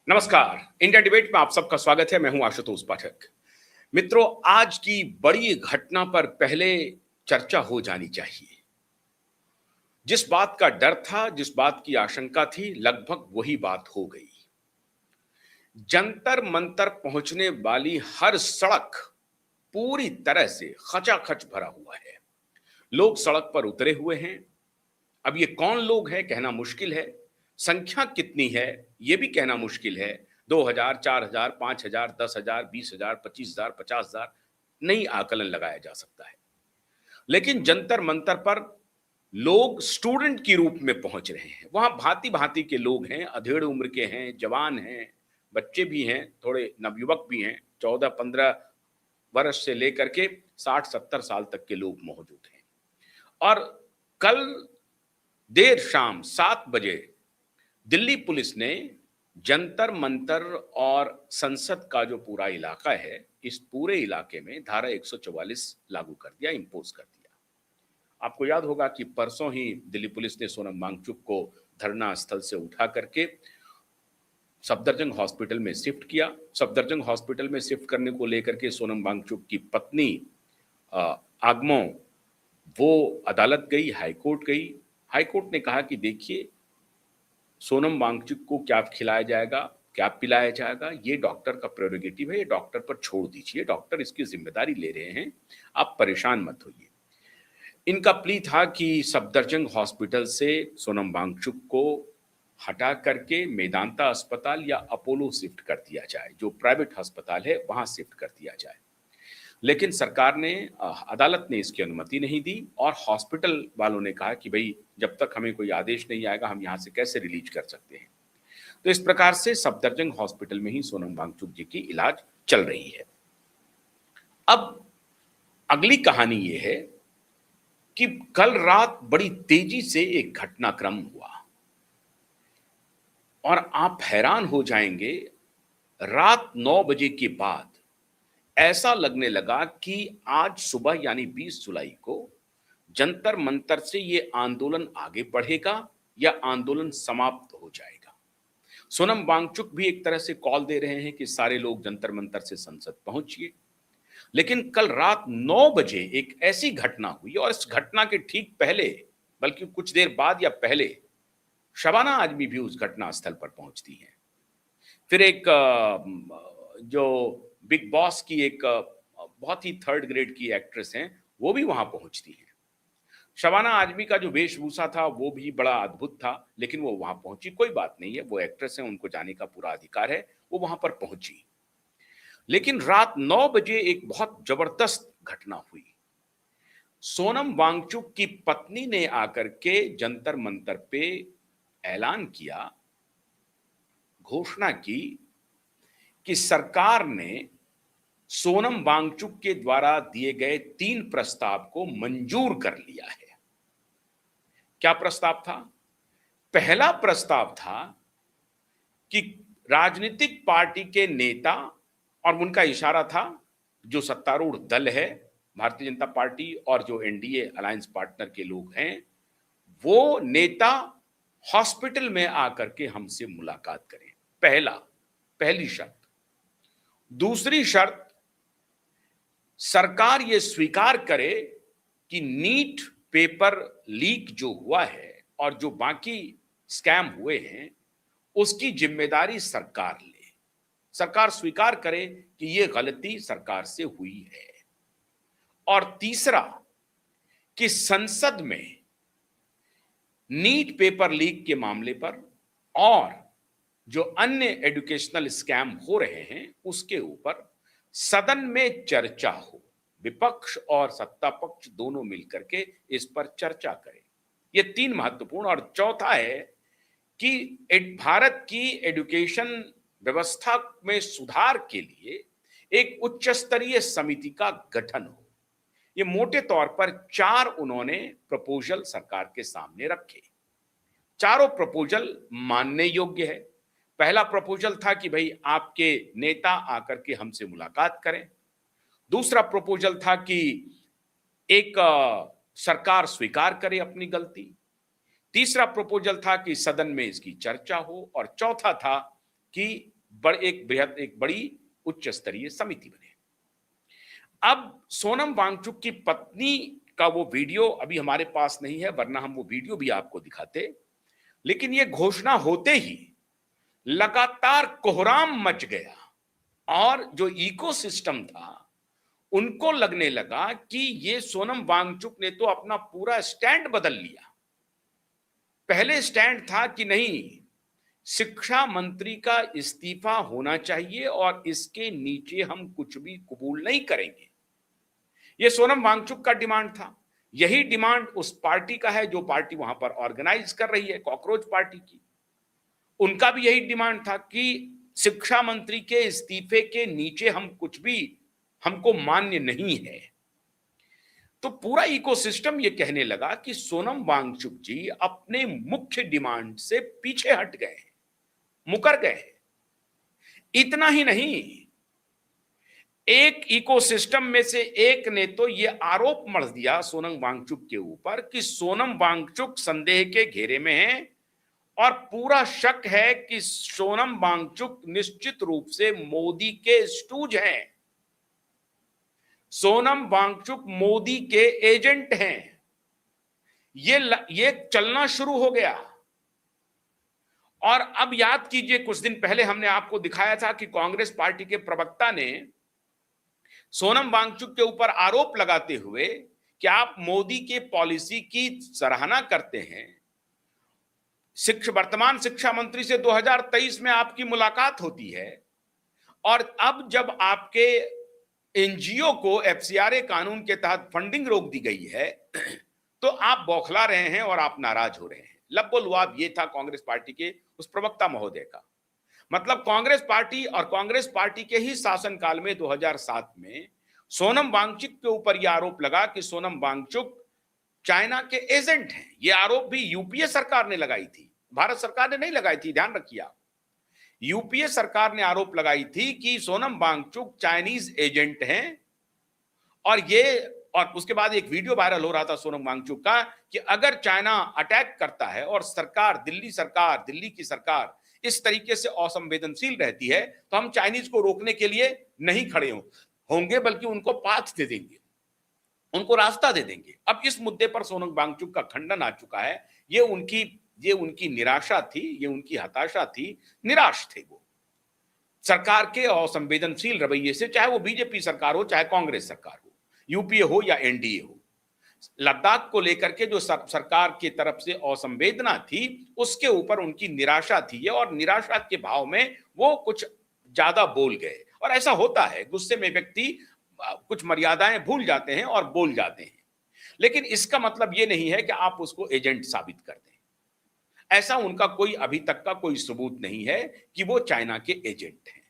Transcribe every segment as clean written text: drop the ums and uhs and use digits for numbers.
नमस्कार। India debate में आप सबका स्वागत है। मैं हूं आशुतोष पाठक। मित्रों, आज की बड़ी घटना पर पहले चर्चा हो जानी चाहिए। जिस बात का डर था, जिस बात की आशंका थी, लगभग वही बात हो गई। जंतर मंतर पहुंचने वाली हर सड़क पूरी तरह से खचाखच भरा हुआ है। लोग सड़क पर उतरे हुए हैं। अब ये कौन लोग हैं कहना मुश्किल है। संख्या कितनी है ये भी कहना मुश्किल है। 2000, 4000, 5000, 10,000, 20,000, 25,000, 50,000 नहीं आकलन लगाया जा सकता है। लेकिन जंतर मंतर पर लोग स्टूडेंट की रूप में पहुंच रहे हैं। वहां भांति भांति के लोग हैं, अधेड़ उम्र के हैं, जवान हैं, बच्चे भी हैं, थोड़े नवयुवक भी हैं। 14-15 वर्ष से लेकर के 60-70 साल तक के लोग मौजूद हैं। और कल देर शाम 7 बजे दिल्ली पुलिस ने जंतर मंतर और संसद का जो पूरा इलाका है, इस पूरे इलाके में धारा 144 लागू कर दिया, इंपोज कर दिया। आपको याद होगा कि परसों ही दिल्ली पुलिस ने सोनम वांगचुक को धरना स्थल से उठा करके सफदरजंग हॉस्पिटल में शिफ्ट किया। सफदरजंग हॉस्पिटल में शिफ्ट करने को लेकर के सोनम वांगचुक की पत्नी आगमो वो अदालत गई, हाईकोर्ट गई। हाईकोर्ट ने कहा कि देखिए, सोनम वांगचुक को क्या खिलाया जाएगा, क्या पिलाया जाएगा, ये डॉक्टर का प्रेरोगेटिव है, ये डॉक्टर पर छोड़ दीजिए। डॉक्टर इसकी जिम्मेदारी ले रहे हैं, आप परेशान मत होइए। इनका प्ली था कि सफदरजंग हॉस्पिटल से सोनम वांगचुक को हटा करके मेदांता अस्पताल या अपोलो शिफ्ट कर दिया जाए, जो प्राइवेट अस्पताल है वहां शिफ्ट कर दिया जाए। लेकिन सरकार ने, अदालत ने इसकी अनुमति नहीं दी और हॉस्पिटल वालों ने कहा कि भाई, जब तक हमें कोई आदेश नहीं आएगा हम यहां से कैसे रिलीज कर सकते हैं। तो इस प्रकार से सफदरजंग हॉस्पिटल में ही सोनम वांगचुक जी की इलाज चल रही है। अब अगली कहानी यह है कि कल रात बड़ी तेजी से एक घटनाक्रम हुआ और आप हैरान हो जाएंगे। रात 9 बजे के बाद ऐसा लगने लगा कि आज सुबह यानी 20 जुलाई को जंतर मंतर से ये आंदोलन आगे बढ़ेगा या आंदोलन समाप्त हो जाएगा। सोनम वांगचुक भी एक तरह से कॉल दे रहे हैं कि सारे लोग जंतर मंतर से संसद पहुंचिए। लेकिन कल रात 9 बजे एक ऐसी घटना हुई और इस घटना के ठीक पहले, बल्कि कुछ देर बाद या पहले, शबाना आजमी भी उस घटना स्थल पर पहुंचती हैं। फिर एक जो बिग बॉस की एक बहुत ही थर्ड ग्रेड की एक्ट्रेस हैं, वो भी वहां पहुंचती हैं। शबाना आजमी का जो वेशभूषा था वो भी बड़ा अद्भुत था, लेकिन वो वहां पहुंची। कोई बात नहीं है, वो एक्ट्रेस है, उनको जाने का पूरा अधिकार है, वो वहां पर पहुंची। लेकिन रात 9 बजे एक बहुत जबरदस्त घटना हुई। सोनम वांगचुक की पत्नी ने आकर के जंतर मंतर पे ऐलान किया, घोषणा की कि सरकार ने सोनम वांगचुक के द्वारा दिए गए 3 प्रस्ताव को मंजूर कर लिया है। क्या प्रस्ताव था? पहला प्रस्ताव था कि राजनीतिक पार्टी के नेता, और उनका इशारा था जो सत्तारूढ़ दल है भारतीय जनता पार्टी और जो एनडीए अलायंस पार्टनर के लोग हैं, वो नेता हॉस्पिटल में आकर के हमसे मुलाकात करें। पहली शर्त। दूसरी शर्त, सरकार ये स्वीकार करे कि नीट पेपर लीक जो हुआ है और जो बाकी स्कैम हुए हैं उसकी जिम्मेदारी सरकार ले। सरकार स्वीकार करे कि ये गलती सरकार से हुई है। और तीसरा, कि संसद में नीट पेपर लीक के मामले पर और जो अन्य एजुकेशनल स्कैम हो रहे हैं उसके ऊपर सदन में चर्चा हो। विपक्ष और सत्ता पक्ष दोनों मिलकर के इस पर चर्चा करें। ये 3 महत्वपूर्ण। और चौथा है कि भारत की एजुकेशन व्यवस्था में सुधार के लिए एक उच्च स्तरीय समिति का गठन हो। ये मोटे तौर पर 4 उन्होंने प्रपोजल सरकार के सामने रखे। चारों प्रपोजल मानने योग्य है। पहला प्रपोजल था कि भाई आपके नेता आकर के हमसे मुलाकात करें। दूसरा प्रपोजल था कि एक सरकार स्वीकार करे अपनी गलती। तीसरा प्रपोजल था कि सदन में इसकी चर्चा हो। और चौथा था कि एक बड़ी उच्च स्तरीय समिति बने। अब सोनम वांगचुक की पत्नी का वो वीडियो अभी हमारे पास नहीं है, वरना हम वो वीडियो भी आपको दिखाते। लेकिन ये घोषणा होते ही लगातार कोहराम मच गया और जो इकोसिस्टम था उनको लगने लगा कि ये सोनम वांगचुक ने तो अपना पूरा स्टैंड बदल लिया। पहले स्टैंड था कि नहीं, शिक्षा मंत्री का इस्तीफा होना चाहिए और इसके नीचे हम कुछ भी कबूल नहीं करेंगे। यह सोनम वांगचुक का डिमांड था। यही डिमांड उस पार्टी का है जो पार्टी वहां पर ऑर्गेनाइज कर रही है, कॉकरोच पार्टी की। उनका भी यही डिमांड था कि शिक्षा मंत्री के इस्तीफे के नीचे हम कुछ भी हमको मान्य नहीं है। तो पूरा इकोसिस्टम ये कहने लगा कि सोनम वांगचुक जी अपने मुख्य डिमांड से पीछे हट गए, मुकर गए। इतना ही नहीं, एक इकोसिस्टम में से एक ने तो ये आरोप मढ़ दिया सोनम वांगचुक के ऊपर कि सोनम वांगचुक संदेह के घेरे में है और पूरा शक है कि सोनम वांगचुक निश्चित रूप से मोदी के स्टूज हैं। सोनम वांगचुक मोदी के एजेंट हैं। ये चलना शुरू हो गया। और अब याद कीजिए, कुछ दिन पहले हमने आपको दिखाया था कि कांग्रेस पार्टी के प्रवक्ता ने सोनम वांगचुक के ऊपर आरोप लगाते हुए कि आप मोदी के पॉलिसी की सराहना करते हैं, वर्तमान शिक्षा मंत्री से 2023 में आपकी मुलाकात होती है और अब जब आपके एनजीओ को एफसीआरए कानून के तहत फंडिंग रोक दी गई है तो आप बौखला रहे हैं और आप नाराज हो रहे हैं। लब्बो-लुआब ये था कांग्रेस पार्टी के उस प्रवक्ता महोदय का। मतलब कांग्रेस पार्टी और कांग्रेस पार्टी के ही शासनकाल में 2007 में सोनम वांगचुक के ऊपर यह आरोप लगा कि सोनम वांगचुक चाइना के एजेंट हैं। यह आरोप भी यूपीए सरकार ने लगाई थी, भारत सरकार ने नहीं लगाई थी, ध्यान रखिए आप। यूपीए सरकार ने आरोप लगाई थी कि सोनम वांगचुक चाइनीज एजेंट हैं और उसके बाद एक वीडियो वायरल हो रहा था सोनम वांगचुक का कि अगर चाइना अटैक करता है और दिल्ली की सरकार इस तरीके से असंवेदनशील रहती है तो हम चाइनीज को रोकने के लिए नहीं खड़े होंगे, बल्कि उनको पाथ दे देंगे, उनको रास्ता दे देंगे। अब इस मुद्दे पर सोनम वांगचुक का खंडन आ चुका है। ये उनकी निराशा थी, ये उनकी हताशा थी, निराश थे वो सरकार के असंवेदनशील रवैये से, चाहे वो बीजेपी सरकार हो, चाहे कांग्रेस सरकार हो, यूपीए हो या एनडीए हो। लद्दाख को लेकर के जो सरकार की तरफ से असंवेदना थी, उसके ऊपर उनकी निराशा थी और निराशा के भाव में वो कुछ ज्यादा बोल गए। और ऐसा होता है, गुस्से में व्यक्ति कुछ मर्यादाएं भूल जाते हैं और बोल जाते हैं। लेकिन इसका मतलब ये नहीं है कि आप उसको एजेंट साबित कर दें। ऐसा उनका अभी तक का कोई सबूत नहीं है कि वो चाइना के एजेंट हैं,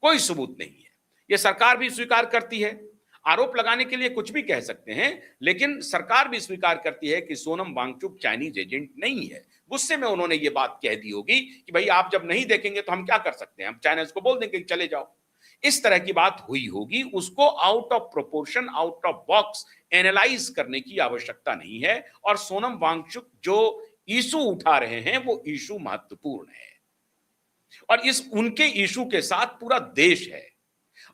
कोई सबूत नहीं है। ये सरकार भी स्वीकार करती है। आरोप लगाने के लिए कुछ भी कह सकते हैं, लेकिन सरकार भी स्वीकार करती है कि सोनम वांगचुक चाइनीज एजेंट नहीं है। गुस्से में उन्होंने ये बात कह दी होगी कि भाई आप जब नहीं देखेंगे तो हम क्या कर सकते हैं, हम चाइनीज को बोल देंगे कि चले जाओ। इस तरह की बात हुई होगी। उसको out of proportion, out of box analyse करने की आवश्यकता नहीं है। और सोनम वांगचुक जो इशू उठा रहे हैं वो इशू महत्वपूर्ण है और इस उनके इशू के साथ पूरा देश है।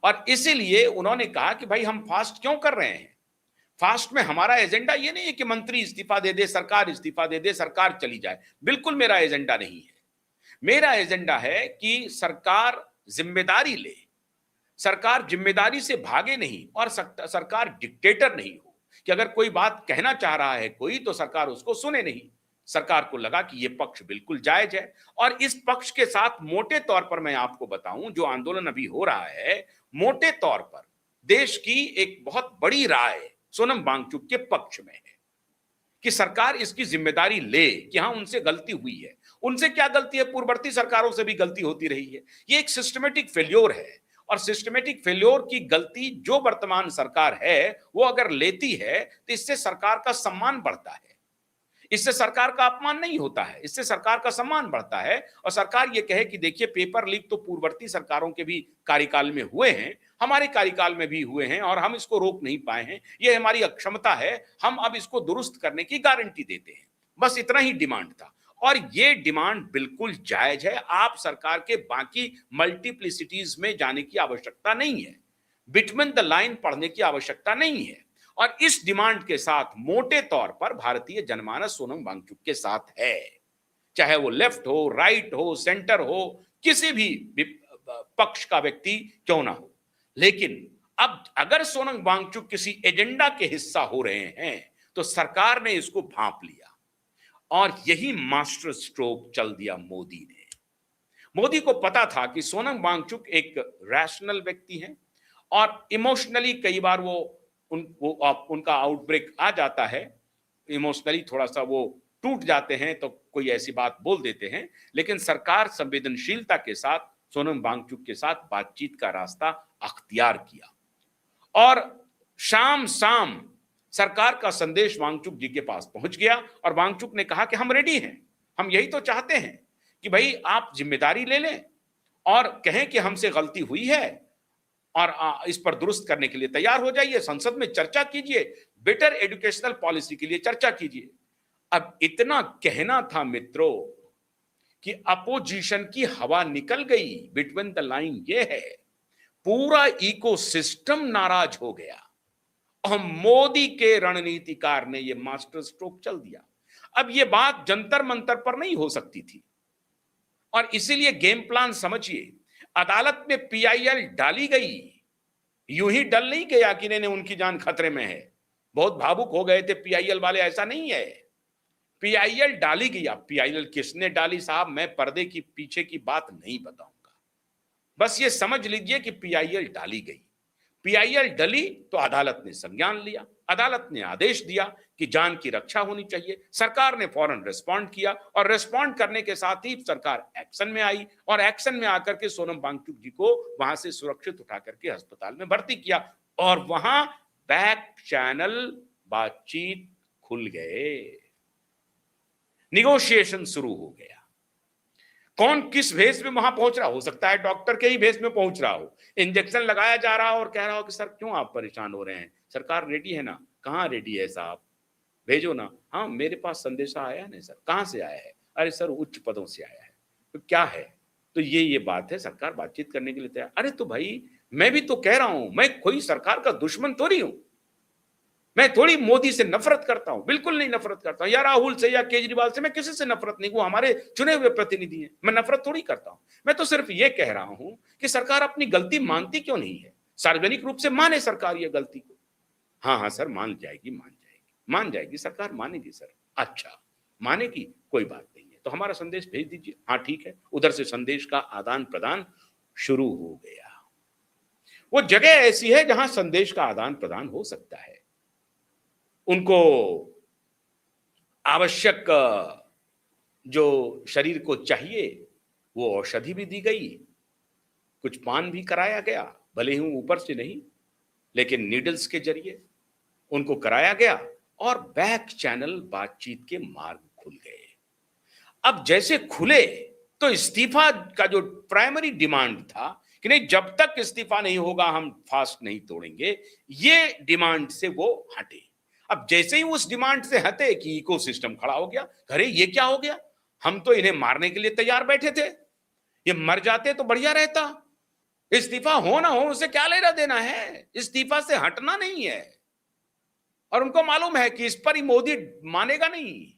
और इसीलिए उन्होंने कहा कि भाई हम फास्ट क्यों कर रहे हैं। फास्ट में हमारा एजेंडा ये नहीं है कि मंत्री इस्तीफा दे दे, सरकार इस्तीफा दे दे, सरकार चली जाए। बिल्कुल मेरा एजेंडा नहीं है। मेरा एजेंडा है कि सरकार जिम्मेदारी ले, सरकार जिम्मेदारी से भागे नहीं और सरकार डिक्टेटर नहीं हो कि अगर कोई बात कहना चाह रहा है कोई तो सरकार उसको सुने नहीं। सरकार को लगा कि यह पक्ष बिल्कुल जायज है और इस पक्ष के साथ मोटे तौर पर मैं आपको बताऊं, जो आंदोलन अभी हो रहा है, मोटे तौर पर देश की एक बहुत बड़ी राय सोनम वांगचुक के पक्ष में है कि सरकार इसकी जिम्मेदारी ले कि हां उनसे गलती हुई है। उनसे क्या गलती है, पूर्ववर्ती सरकारों से भी गलती होती रही है। ये एक सिस्टमेटिक फेल्योर है और सिस्टमेटिक फेल्योर की गलती जो वर्तमान सरकार है वो अगर लेती है तो इससे सरकार का सम्मान बढ़ता है, इससे सरकार का अपमान नहीं होता है, इससे सरकार का सम्मान बढ़ता है। और सरकार ये कहे कि देखिए पेपर लीक तो पूर्ववर्ती सरकारों के भी कार्यकाल में हुए हैं, हमारे कार्यकाल में भी हुए हैं और हम इसको रोक नहीं पाए हैं, ये हमारी अक्षमता है, हम अब इसको दुरुस्त करने की गारंटी देते हैं। बस इतना ही डिमांड था। और ये डिमांड बिल्कुल जायज है। आप सरकार के बाकी मल्टीप्लिसिटीज में जाने की आवश्यकता नहीं है, बिटवीन द लाइन पढ़ने की आवश्यकता नहीं है। और इस डिमांड के साथ मोटे तौर पर भारतीय जनमानस सोनम वांगचुक के साथ है, चाहे वो लेफ्ट हो, राइट हो, सेंटर हो, किसी भी पक्ष का व्यक्ति क्यों ना हो। लेकिन अब अगर सोनम वांगचुक किसी एजेंडा के हिस्सा हो रहे हैं तो सरकार ने इसको भांप लिया और यही मास्टर स्ट्रोक चल दिया मोदी ने। मोदी को पता था कि सोनम वांगचुक एक रैशनल व्यक्ति है और इमोशनली कई बार उनका आउटब्रेक आ जाता है, इमोशनली थोड़ा सा वो टूट जाते हैं तो कोई ऐसी बात बोल देते हैं। लेकिन सरकार संवेदनशीलता के साथ सोनम वांगचुक के साथ बातचीत का रास्ता अख्तियार किया और शाम शाम सरकार का संदेश वांगचुक जी के पास पहुंच गया और वांगचुक ने कहा कि हम रेडी हैं, हम यही तो चाहते हैं कि भाई आप जिम्मेदारी ले लें और कहें कि हमसे गलती हुई है और इस पर दुरुस्त करने के लिए तैयार हो जाइए, संसद में चर्चा कीजिए, बेटर एजुकेशनल पॉलिसी के लिए चर्चा कीजिए। अब इतना कहना था मित्रों कि अपोजिशन की हवा निकल गई, बिटवीन द लाइन ये है, पूरा इकोसिस्टम नाराज हो गया और मोदी के रणनीतिकार ने यह मास्टर स्ट्रोक चल दिया। अब यह बात जंतर मंतर पर नहीं हो सकती थी और इसीलिए गेम प्लान समझिए, अदालत में पीआईएल डाली गई, यूं ही डल नहीं गया कि नहीं उनकी जान खतरे में है, बहुत भावुक हो गए थे पीआईएल वाले, ऐसा नहीं है। पीआईएल डाली गई। अब पीआईएल किसने डाली साहब, मैं पर्दे की पीछे की बात नहीं बताऊंगा, बस ये समझ लीजिए कि पीआईएल डाली गई। पीआईएल डली तो अदालत ने संज्ञान लिया, अदालत ने आदेश दिया कि जान की रक्षा होनी चाहिए। सरकार ने फौरन रिस्पॉन्ड किया और रिस्पॉन्ड करने के साथ ही सरकार एक्शन में आई और एक्शन में आकर के सोनम वांगचुक जी को वहां से सुरक्षित उठा करके अस्पताल में भर्ती किया और वहां बैक चैनल बातचीत खुल गए, निगोशिएशन शुरू हो गया। कौन किस भेष में वहां पहुंच रहा, हो सकता है डॉक्टर के ही भेष में पहुंच रहा हो, इंजेक्शन लगाया जा रहा हो और कह रहा हो कि सर क्यों आप परेशान हो रहे हैं, सरकार रेडी है ना। कहां रेडी है साहब, भेजो ना। हाँ मेरे पास संदेशा आया नहीं सर। कहां से आया है? अरे सर उच्च पदों से आया है। तो क्या है? तो ये बात है, सरकार बातचीत करने के लिए तैयार। अरे तो भाई मैं भी तो कह रहा हूं, मैं कोई सरकार का दुश्मन थोड़ी हूं, मैं थोड़ी मोदी से नफरत करता हूं, बिल्कुल नहीं नफरत करता हूं, या राहुल से या केजरीवाल से, मैं किसी से नफरत नहीं, वो हमारे चुने हुए प्रतिनिधि हैं, मैं नफरत थोड़ी करता हूं। मैं तो सिर्फ ये कह रहा हूं कि सरकार अपनी गलती मानती क्यों नहीं है, सार्वजनिक रूप से माने सरकार ये गलती को। हाँ हाँ सर मान जाएगी, मान जाएगी सरकार, मानेगी सर। अच्छा मानेगी, कोई बात नहीं है, तो हमारा संदेश भेज दीजिए। हाँ ठीक है, उधर से संदेश का आदान प्रदान शुरू हो गया। वो जगह ऐसी है जहां संदेश का आदान प्रदान हो सकता है। उनको आवश्यक जो शरीर को चाहिए वो औषधि भी दी गई, कुछ पान भी कराया गया, भले ही ऊपर से नहीं लेकिन नीडल्स के जरिए उनको कराया गया और बैक चैनल बातचीत के मार्ग खुल गए। अब जैसे खुले तो इस्तीफा का जो प्राइमरी डिमांड था कि नहीं जब तक इस्तीफा नहीं होगा हम फास्ट नहीं तोड़ेंगे, ये डिमांड से वो हटे। अब जैसे ही उस डिमांड से हटे कि इकोसिस्टम खड़ा हो गया, अरे ये क्या हो गया, हम तो इन्हें मारने के लिए तैयार बैठे थे, ये मर जाते तो बढ़िया रहता, इस्तीफा हो ना हो उसे क्या लेना देना है, इस्तीफा से हटना नहीं है। और उनको मालूम है कि इस पर ही मोदी मानेगा नहीं,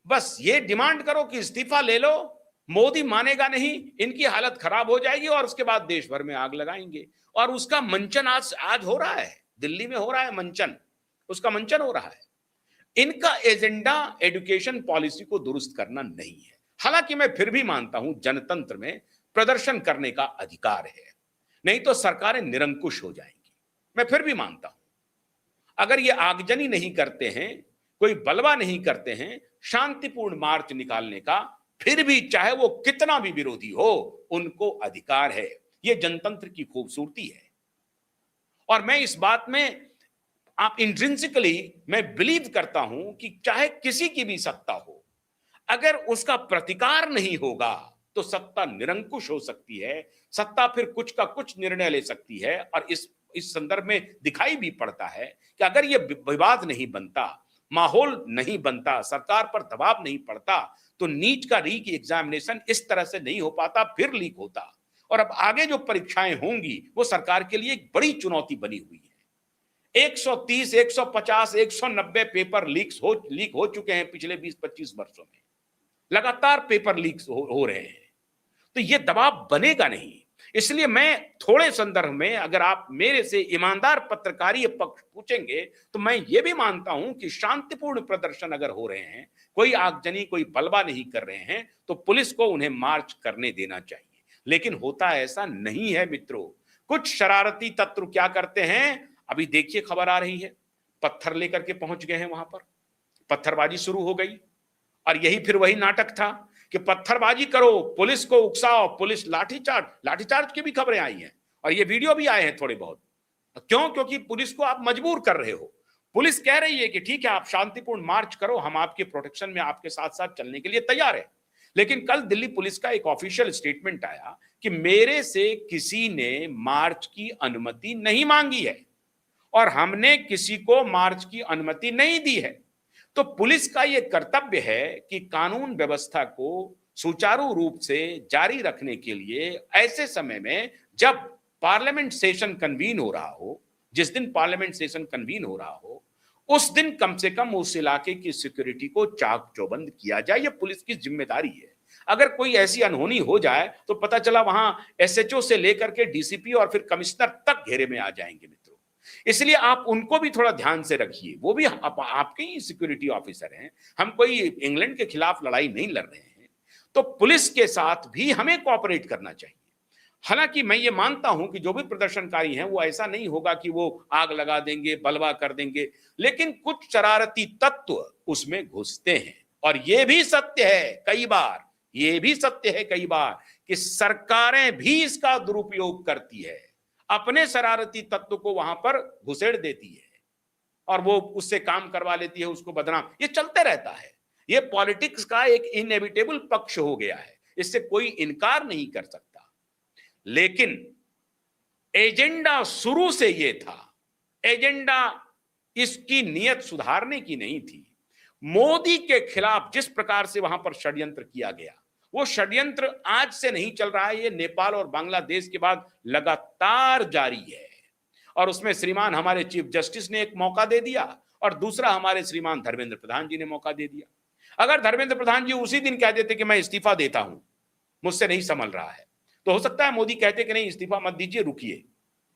बस ये डिमांड करो कि इस्तीफा ले लो, मोदी मानेगा नहीं, इनकी हालत खराब हो जाएगी और उसके बाद देश भर में आग लगाएंगे। और उसका मंचन आज हो रहा है, दिल्ली में हो रहा है मंचन, उसका मंचन हो रहा है। इनका एजेंडा एजुकेशन पॉलिसी को दुरुस्त करना नहीं है। हालांकि मैं फिर भी मानता हूं जनतंत्र में प्रदर्शन करने का अधिकार है, नहीं तो सरकारें निरंकुश हो जाएंगी। मैं फिर भी मानता हूं अगर ये आगजनी नहीं करते हैं, कोई बलवा नहीं करते हैं शांतिपूर्ण मार्च निकालने का, फिर भी चाहे वो कितना भी विरोधी हो उनको अधिकार है। ये जनतंत्र की खूबसूरती है। और मैं इस बात में आप इंट्रिंसिकली मैं बिलीव करता हूं कि चाहे किसी की भी सत्ता हो, अगर उसका प्रतिकार नहीं होगा तो सत्ता निरंकुश हो सकती है, सत्ता फिर कुछ का कुछ निर्णय ले सकती है। और इस संदर्भ में दिखाई भी पड़ता है कि अगर यह विवाद नहीं बनता माहौल नहीं बनता, सरकार पर दबाव नहीं पड़ता, तो नीट का री एग्जामिनेशन इस तरह से नहीं हो पाता, फिर लीक होता। और अब आगे जो परीक्षाएं होंगी वो सरकार के लिए एक बड़ी चुनौती बनी हुई है। 130, 150, 190 पेपर लीक हो चुके हैं पिछले 20-25 वर्षों में। लगातार पेपर लीक हो रहे हैं, तो ये दबाव बनेगा नहीं। इसलिए मैं थोड़े संदर्भ में, अगर आप मेरे से ईमानदार पत्रकारीय पक्ष पूछेंगे, तो मैं ये भी मानता हूं कि शांतिपूर्ण प्रदर्शन अगर हो रहे हैं, कोई आगजनी, कोई बलवा नहीं कर रहे हैं, तो पुलिस को उन्हें मार्च करने देना चाहिए। लेकिन होता ऐसा नहीं है मित्रों। कुछ शरारती तत्व क्या करते हैं, अभी देखिए खबर आ रही है, पत्थर लेकर के पहुंच गए हैं वहां पर, पत्थरबाजी शुरू हो गई। और यही फिर वही नाटक था कि पत्थरबाजी करो, पुलिस को उकसाओ, पुलिस लाठीचार्ज की भी खबरें आई हैं और ये वीडियो भी आए हैं थोड़े बहुत। क्यों? क्योंकि पुलिस को आप मजबूर कर रहे हो। पुलिस कह रही है कि ठीक है, आप शांतिपूर्ण मार्च करो, हम आपके प्रोटेक्शन में आपके साथ साथ चलने के लिए तैयार है। लेकिन कल दिल्ली पुलिस का एक ऑफिशियल स्टेटमेंट आया कि मेरे से किसी ने मार्च की अनुमति नहीं मांगी है और हमने किसी को मार्च की अनुमति नहीं दी है। तो पुलिस का यह कर्तव्य है कि कानून व्यवस्था को सुचारू रूप से जारी रखने के लिए ऐसे समय में जब पार्लियामेंट सेशन कन्वीन हो रहा हो, जिस दिन पार्लियामेंट सेशन कन्वीन हो रहा हो, उस दिन कम से कम उस इलाके की सिक्योरिटी को चाक चौबंद किया जाए। यह पुलिस की जिम्मेदारी है। अगर कोई ऐसी अनहोनी हो जाए तो पता चला वहां एसएचओ से लेकर के डीसीपी और फिर कमिश्नर तक घेरे में आ जाएंगे मित्रों। इसलिए आप उनको भी थोड़ा ध्यान से रखिए, वो भी आपके ही सिक्योरिटी ऑफिसर हैं। हम कोई इंग्लैंड के खिलाफ लड़ाई नहीं लड़ रहे हैं, तो पुलिस के साथ भी हमें कोऑपरेट करना चाहिए। हालांकि मैं ये मानता हूं कि जो भी प्रदर्शनकारी हैं वो ऐसा नहीं होगा कि वो आग लगा देंगे, बलवा कर देंगे, लेकिन कुछ शरारती तत्व उसमें घुसते हैं। और ये भी सत्य है कई बार, ये भी सत्य है कई बार कि सरकारें भी इसका दुरुपयोग करती है, अपने शरारती तत्व को वहां पर घुसेड़ देती है और वो उससे काम करवा लेती है, उसको बदनाम। ये चलते रहता है। ये पॉलिटिक्स का एक इनएविटेबल पक्ष हो गया है, इससे कोई इनकार नहीं कर सकता। लेकिन एजेंडा शुरू से ये था, एजेंडा इसकी नीयत सुधारने की नहीं थी। मोदी के खिलाफ जिस प्रकार से वहां पर षड्यंत्र किया गया, वो षड्यंत्र आज से नहीं चल रहा है, ये नेपाल और बांग्लादेश के बाद लगातार जारी है। और उसमें श्रीमान हमारे चीफ जस्टिस ने एक मौका दे दिया और दूसरा हमारे श्रीमान धर्मेंद्र प्रधान जी ने मौका दे दिया। अगर धर्मेंद्र प्रधान जी उसी दिन कह देते कि मैं इस्तीफा देता हूं, मुझसे नहीं संभल रहा है, तो हो सकता है मोदी कहते कि नहीं इस्तीफा मत दीजिए, रुकिए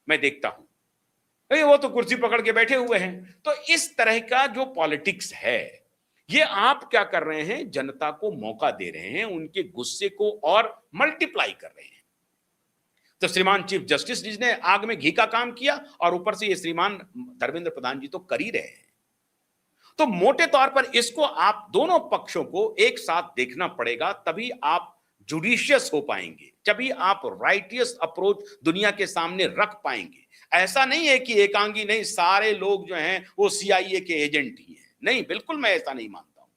मैं देखता हूं। वो तो कुर्सी पकड़ के बैठे हुए हैं। तो इस तरह का जो पॉलिटिक्स है, ये आप क्या कर रहे हैं, जनता को मौका दे रहे हैं, उनके गुस्से को और मल्टीप्लाई कर रहे हैं। तो श्रीमान चीफ जस्टिस जी ने आग में घी का काम किया और ऊपर से ये श्रीमान धर्मेंद्र प्रधान जी तो कर ही रहे हैं। तो मोटे तौर पर इसको आप दोनों पक्षों को एक साथ देखना पड़ेगा, तभी आप जुडिशियस हो पाएंगे, तभी आप राइटियस अप्रोच दुनिया के सामने रख पाएंगे। ऐसा नहीं है कि एकांगी नहीं, सारे लोग जो हैं वो सीआईए के एजेंट ही हैं। नहीं, बिल्कुल मैं ऐसा नहीं मानता हूं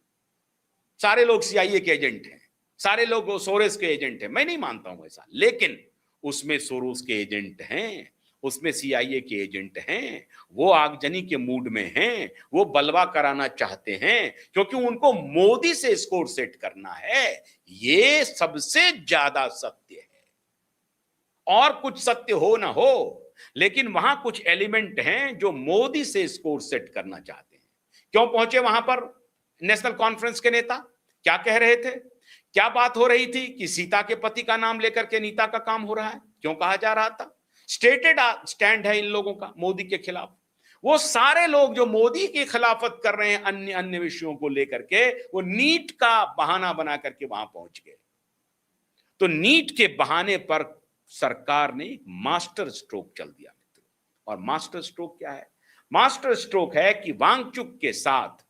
सारे लोग सीआईए के एजेंट हैं, सारे लोग सोरेस के एजेंट हैं, मैं नहीं मानता हूं ऐसा। लेकिन उसमें सोरोस के एजेंट हैं, उसमें सीआईए के एजेंट हैं, वो आगजनी के मूड में हैं, वो बलवा कराना चाहते हैं क्योंकि उनको मोदी से स्कोर सेट करना है। ये सबसे ज्यादा सत्य है। और कुछ सत्य हो ना हो, लेकिन वहां कुछ एलिमेंट हैं जो मोदी से स्कोर सेट करना चाहते हैं। क्यों पहुंचे वहां पर नेशनल कॉन्फ्रेंस के नेता? क्या कह रहे थे? क्या बात हो रही थी कि सीता के पति का नाम लेकर के नीता का काम हो रहा है? क्यों कहा जा रहा था? स्टेटेड स्टैंड है इन लोगों का मोदी के खिलाफ। वो सारे लोग जो मोदी की खिलाफत कर रहे हैं अन्य अन्य विषयों को लेकर के, वो नीट का बहाना बना करके वहां पहुंच गए। तो नीट के बहाने पर सरकार ने मास्टर स्ट्रोक चल दिया मित्रों। और मास्टर स्ट्रोक क्या है? मास्टर स्ट्रोक है कि वांगचुक के साथ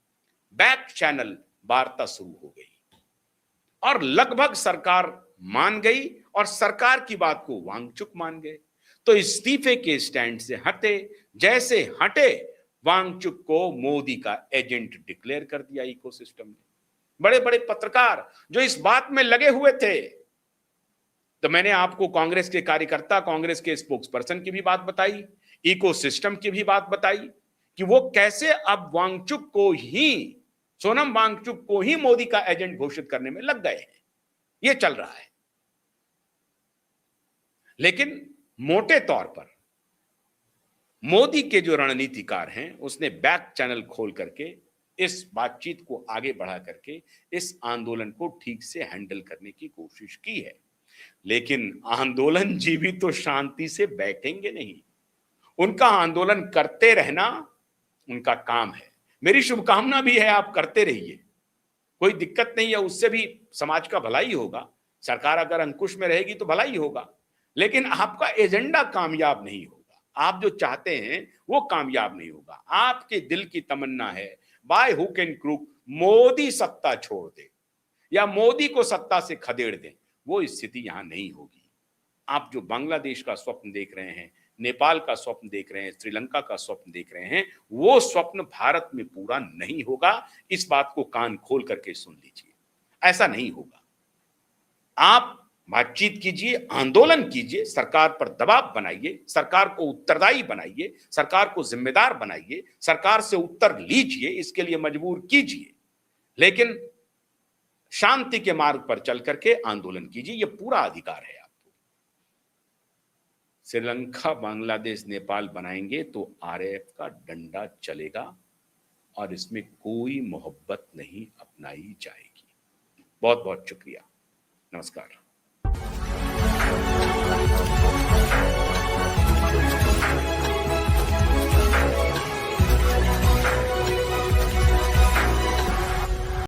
बैक चैनल वार्ता शुरू हो गई और लगभग सरकार मान गई और सरकार की बात को वांगचुक मान गए। तो इस्तीफे के स्टैंड से हटे, जैसे हटे वांगचुक को मोदी का एजेंट डिक्लेयर कर दिया इकोसिस्टम ने। बड़े बड़े पत्रकार जो इस बात में लगे हुए थे, तो मैंने आपको कांग्रेस के कार्यकर्ता, कांग्रेस के स्पोक्स पर्सन की भी बात बताई, इकोसिस्टम की भी बात बताई कि वो कैसे अब वांगचुक को ही, सोनम वांगचुक को ही मोदी का एजेंट घोषित करने में लग गए हैं। ये चल रहा है। लेकिन मोटे तौर पर मोदी के जो रणनीतिकार हैं, उसने बैक चैनल खोल करके इस बातचीत को आगे बढ़ा करके इस आंदोलन को ठीक से हैंडल करने की कोशिश की है। लेकिन आंदोलन जीवी तो शांति से बैठेंगे नहीं। उनका आंदोलन करते रहना उनका काम है। मेरी शुभकामना भी है, आप करते रहिए, कोई दिक्कत नहीं है, उससे भी समाज का भला ही होगा। सरकार अगर अंकुश में रहेगी तो भला ही होगा, लेकिन आपका एजेंडा कामयाब नहीं होगा। आप जो चाहते हैं वो कामयाब नहीं होगा। आपके दिल की तमन्ना है by hook and crook Modi सत्ता छोड़ दे या मोदी को सत्ता से खदेड़ दे, वो स्थिति यहां नहीं होगी। आप जो बांग्लादेश का स्वप्न देख रहे हैं, नेपाल का स्वप्न देख रहे हैं, श्रीलंका का स्वप्न देख रहे हैं, वो स्वप्न भारत में पूरा नहीं होगा। इस बात को कान खोल करके सुन लीजिए, ऐसा नहीं होगा। आप बातचीत कीजिए, आंदोलन कीजिए, सरकार पर दबाव बनाइए, सरकार को उत्तरदायी बनाइए, सरकार को जिम्मेदार बनाइए, सरकार से उत्तर लीजिए, इसके लिए मजबूर कीजिए, लेकिन शांति के मार्ग पर चल करके आंदोलन कीजिए। यह पूरा अधिकार है आपको। श्रीलंका, बांग्लादेश, नेपाल बनाएंगे तो आरएएफ का डंडा चलेगा और इसमें कोई मोहब्बत नहीं अपनाई जाएगी। बहुत बहुत शुक्रिया। नमस्कार।